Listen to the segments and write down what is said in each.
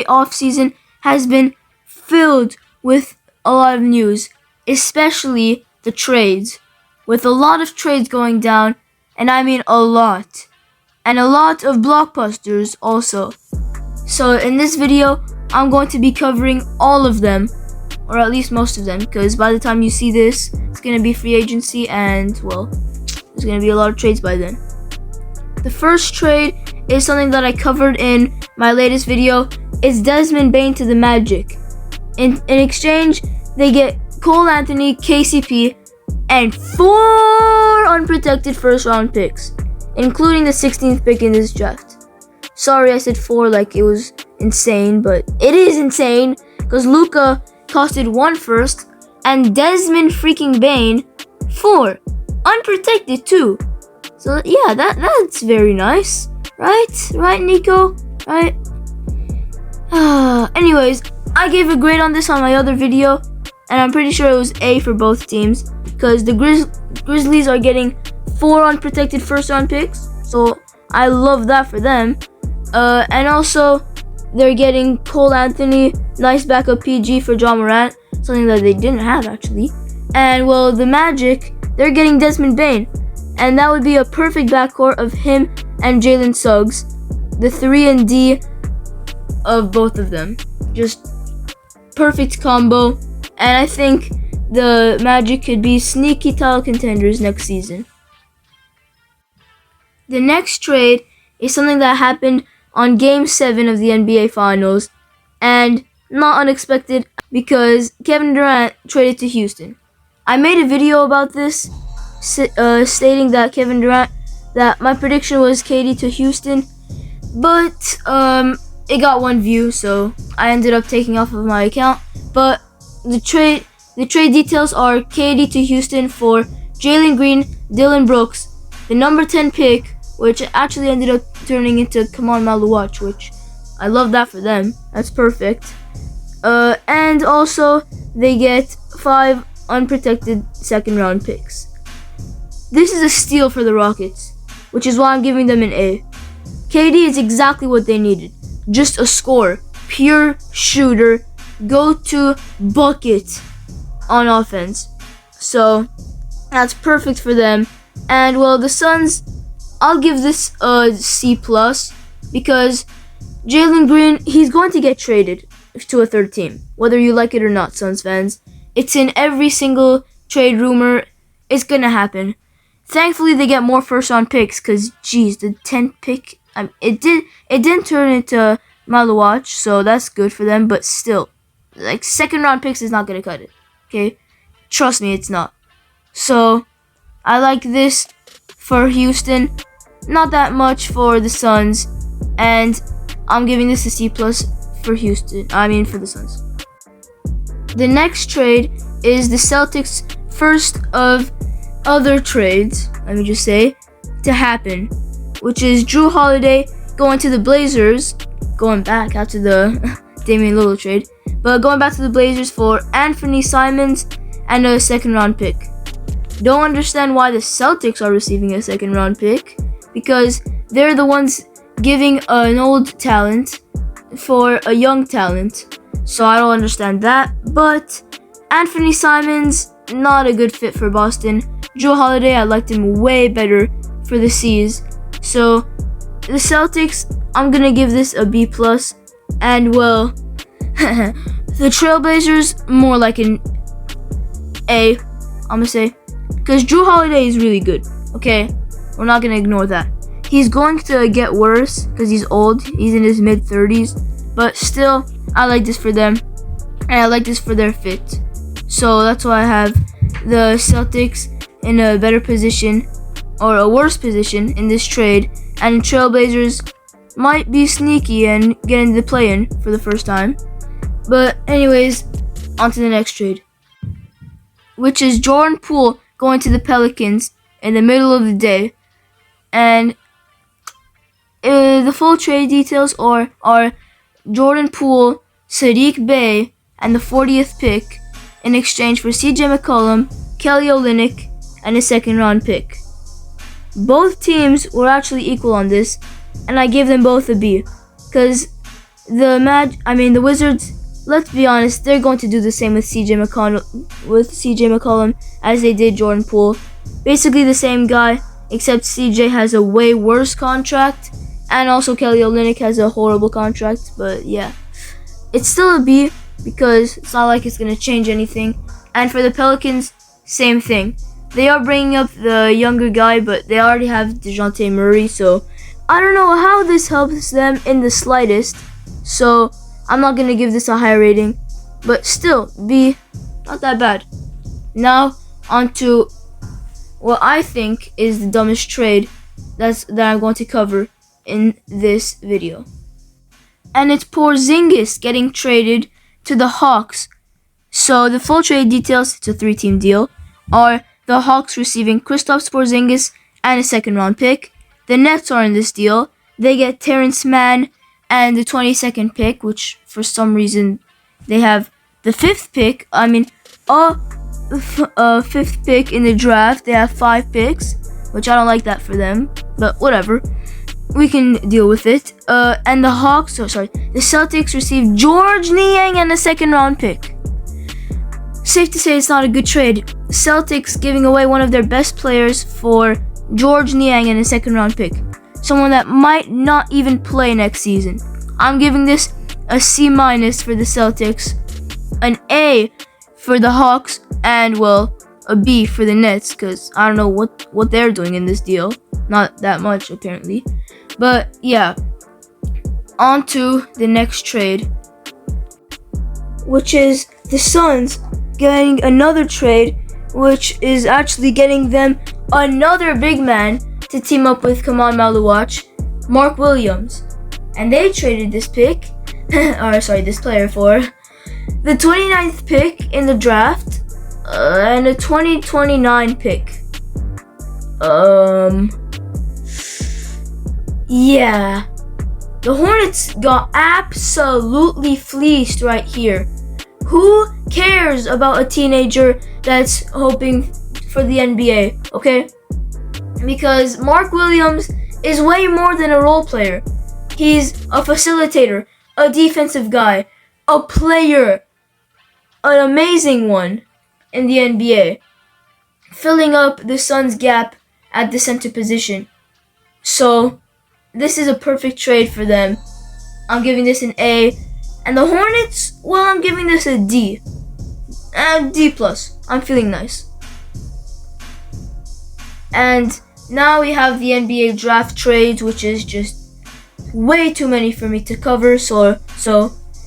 NBA offseason has been filled with a lot of news, especially the trades. With a lot of trades going down, and I mean a lot. And a lot of blockbusters also. So in this video, I'm going to be covering all of them, or at least most of them, because by the time you see this, it's going to be free agency and, well, there's going to be a lot of trades by then. The first trade is something that I covered in my latest video. It's Desmond Bane to the Magic. In exchange, they get Cole Anthony, KCP, and 4 unprotected first round picks, including the 16th pick in this draft. Sorry I said 4 like it was insane, but it is insane because Luka costed 1 first and Desmond freaking Bane 4 unprotected too. So yeah, that's very nice, right Nico, right? Anyways, I gave a grade on this on my other video, and I'm pretty sure it was A for both teams because the Grizzlies are getting 4 unprotected first round picks, so I love that for them. And also they're getting Cole Anthony, nice backup PG for Ja Morant, something that they didn't have actually. And well, the Magic, they're getting Desmond Bane, and that would be a perfect backcourt of him and Jalen Suggs, the 3 and D of both of them. Just perfect combo, and I think the Magic could be sneaky title contenders next season. The next trade is something that happened on Game 7 of the NBA Finals, and not unexpected because Kevin Durant traded to Houston. I made a video about this, stating that Kevin Durant, that my prediction was KD to Houston, but it got 1 view, so I ended up taking off of my account. But the trade details are KD to Houston for Jalen Green, Dylan Brooks, the number 10 pick, which actually ended up turning into Kamal Maluach, which I love that for them. That's perfect. And also they get 5 unprotected second round picks. This is a steal for the Rockets, which is why I'm giving them an A. KD is exactly what they needed. Just a scorer, pure shooter, go-to bucket on offense. So that's perfect for them. And well, the Suns, I'll give this a C+, because Jalen Green, he's going to get traded to a third team, whether you like it or not, Suns fans. It's in every single trade rumor. It's gonna happen. Thankfully, they get more first-round picks, because, geez, the 10th pick, it didn't turn into Maluach, so that's good for them, but still, like, second-round picks is not gonna cut it, okay? Trust me, it's not. So, I like this for Houston, not that much for the Suns, and I'm giving this a C+ for Houston, for the Suns. The next trade is the Celtics' first of other trades, let me just say, to happen, which is Jrue Holiday going to the Blazers, going back after the Damian Lillard trade, but going back to the Blazers for Anthony Simons and a second round pick. Don't understand why the Celtics are receiving a second round pick, because they're the ones giving an old talent for a young talent, so I don't understand that. But Anthony Simons, not a good fit for Boston. Jrue Holiday, I liked him way better for the C's. So the Celtics, I'm gonna give this a B+, and well, the Trailblazers, more like an A, I'm gonna say, because Jrue Holiday is really good, okay? We're not gonna ignore that. He's going to get worse because he's old, he's in his mid-30s, but still, I like this for them, and I like this for their fit. So that's why I have the Celtics in a better position, or a worse position in this trade, and the Trailblazers might be sneaky and get into the play-in for the first time. But anyways, on to the next trade, which is Jordan Poole going to the Pelicans in the middle of the day. And the full trade details are Jordan Poole, Sadiq Bey, and the 40th pick in exchange for CJ McCollum, Kelly Olynyk, and a second round pick. Both teams were actually equal on this, and I gave them both a B, because the Wizards, let's be honest, they're going to do the same with CJ McCollum as they did Jordan Poole. Basically the same guy, except CJ has a way worse contract, and also Kelly Olynyk has a horrible contract. But yeah, it's still a B because it's not like it's gonna change anything. And for the Pelicans, same thing. They are bringing up the younger guy, but they already have DeJounte Murray, so I don't know how this helps them in the slightest. So I'm not gonna give this a high rating, but still, B, not that bad. Now on to what I think is the dumbest trade that I'm going to cover in this video. And it's Porzingis getting traded to the Hawks. So the full trade details, it's a 3-team deal, are the Hawks receiving Kristaps Porzingis and a second-round pick. The Nets are in this deal. They get Terrence Mann and the 22nd pick, which for some reason they have the 5th pick. Fifth pick in the draft. They have 5 picks, which I don't like that for them, but whatever. We can deal with it. And the Celtics received George Niang and a second-round pick. Safe to say it's not a good trade. Celtics giving away one of their best players for George Niang and a second-round pick. Someone that might not even play next season. I'm giving this a C- for the Celtics, an A for the Hawks, and well, a B for the Nets, because I don't know what they're doing in this deal. Not that much apparently. But yeah, on to the next trade, which is the Suns getting another trade, which is actually getting them another big man to team up with Maluach, Mark Williams. And they traded this pick, this player for the 29th pick in the draft, and a 2029 pick. Yeah. The Hornets got absolutely fleeced right here. Who cares about a teenager that's hoping for the NBA, okay? Because Mark Williams is way more than a role player. He's a facilitator, a defensive guy, a player, an amazing one in the NBA, filling up the Suns' gap at the center position. So, this is a perfect trade for them. I'm giving this an A. And the Hornets, well, I'm giving this a D. D+. I'm feeling nice. And now we have the NBA draft trades, which is just way too many for me to cover. So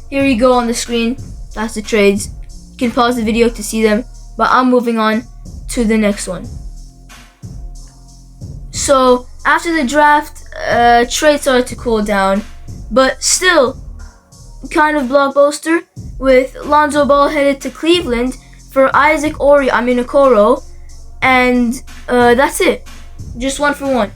here you go on the screen. That's the trades. You can pause the video to see them. But I'm moving on to the next one. So after the draft, trades started to cool down. But still, kind of blockbuster, with Lonzo Ball headed to Cleveland for Isaac Okoro, and that's it. Just 1 for 1.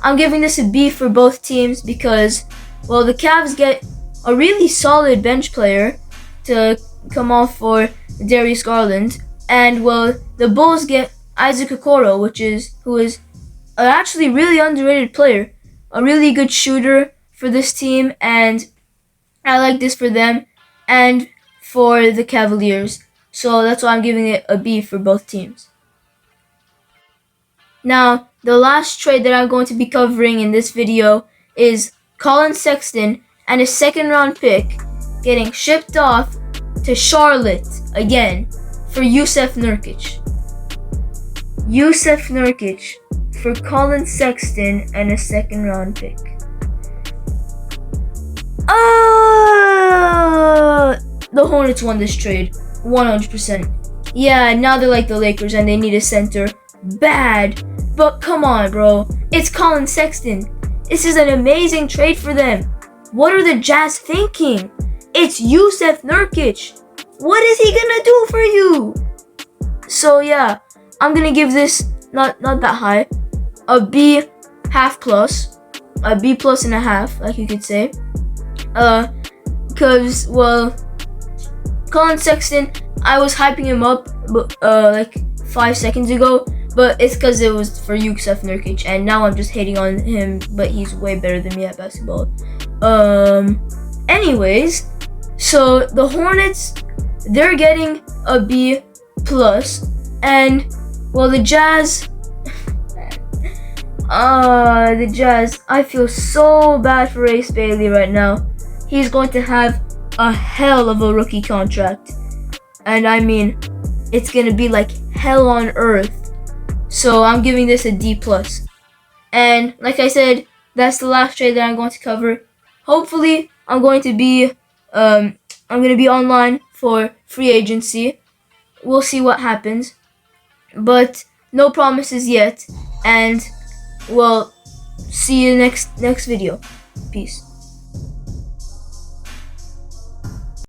I'm giving this a B for both teams because, well, the Cavs get a really solid bench player to come off for Darius Garland, and well, the Bulls get Isaac Okoro, who is an actually really underrated player, a really good shooter for this team, and I like this for them and for the Cavaliers. So that's why I'm giving it a B for both teams. Now, the last trade that I'm going to be covering in this video is Colin Sexton and a second-round pick getting shipped off to Charlotte again for Jusuf Nurkic. Jusuf Nurkic for Colin Sexton and a second-round pick. The Hornets won this trade, 100%. Yeah, now they're like the Lakers and they need a center. Bad. But come on, bro. It's Colin Sexton. This is an amazing trade for them. What are the Jazz thinking? It's Jusuf Nurkic. What is he gonna do for you? So yeah, I'm gonna give this not that high, a B half plus, a B plus and a half, like you could say. Because, well, Colin Sexton, I was hyping him up like 5 seconds ago, but it's because it was for Jusuf Nurkic, and now I'm just hating on him, but he's way better than me at basketball. Anyways, so the Hornets, they're getting a B plus, and well, the Jazz, the Jazz. I feel so bad for Ace Bailey right now. He's going to have a hell of a rookie contract, and I mean, it's gonna be like hell on earth. So I'm giving this a D plus. And like I said, that's the last trade that I'm going to cover. Hopefully, I'm going to be online for free agency. We'll see what happens, but no promises yet. And well, see you next video. Peace.